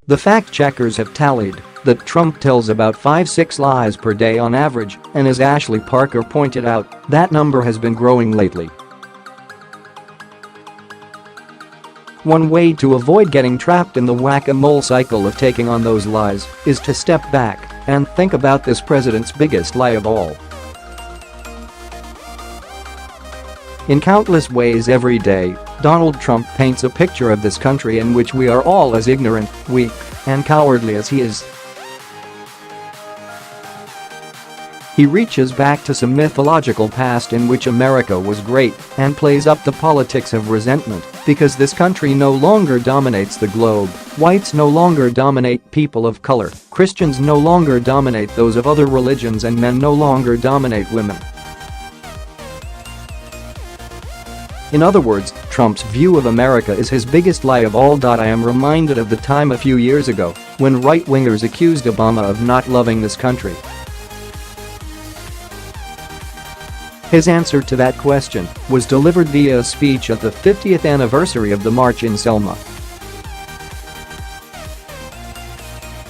The fact checkers have tallied that Trump tells about 5-6 lies per day on average, and as Ashley Parker pointed out, that number has been growing lately. One way to avoid getting trapped in the whack-a-mole cycle of taking on those lies is to step back and think about this president's biggest lie of all. In countless ways every day, Donald Trump paints a picture of this country in which we are all as ignorant, weak, and cowardly as he is. He reaches back to some mythological past in which America was great and plays up the politics of resentment because this country no longer dominates the globe, whites no longer dominate people of color, Christians no longer dominate those of other religions, and men no longer dominate women. In other words, Trump's view of America is his biggest lie of all. I am reminded of the time a few years ago when right-wingers accused Obama of not loving this country. His answer to that question was delivered via a speech at the 50th anniversary of the March in Selma.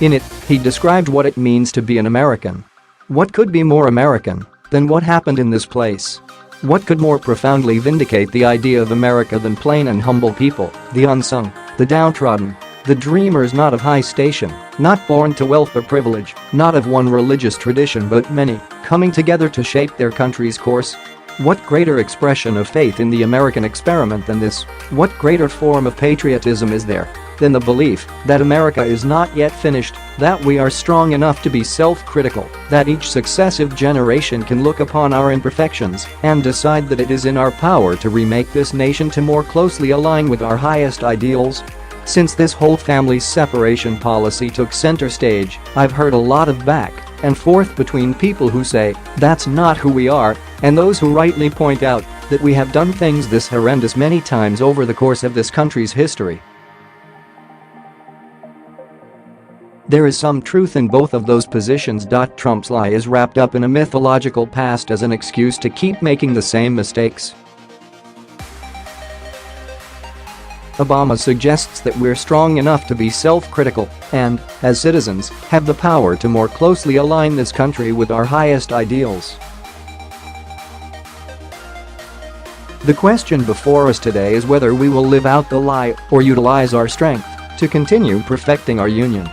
In it, he described what it means to be an American. What could be more American than what happened in this place? What could more profoundly vindicate the idea of America than plain and humble people, the unsung, the downtrodden, the dreamers not of high station, not born to wealth or privilege, not of one religious tradition but many, coming together to shape their country's course? What greater expression of faith in the American experiment than this? What greater form of patriotism is there than the belief that America is not yet finished, that we are strong enough to be self-critical, that each successive generation can look upon our imperfections and decide that it is in our power to remake this nation to more closely align with our highest ideals? Since this whole family's separation policy took center stage, I've heard a lot of back and forth between people who say, "That's not who we are," and those who rightly point out that we have done things this horrendous many times over the course of this country's history. There is some truth in both of those positions. Trump's lie is wrapped up in a mythological past as an excuse to keep making the same mistakes. Obama suggests that we're strong enough to be self-critical and, as citizens, have the power to more closely align this country with our highest ideals. The question before us today is whether we will live out the lie or utilize our strength to continue perfecting our union.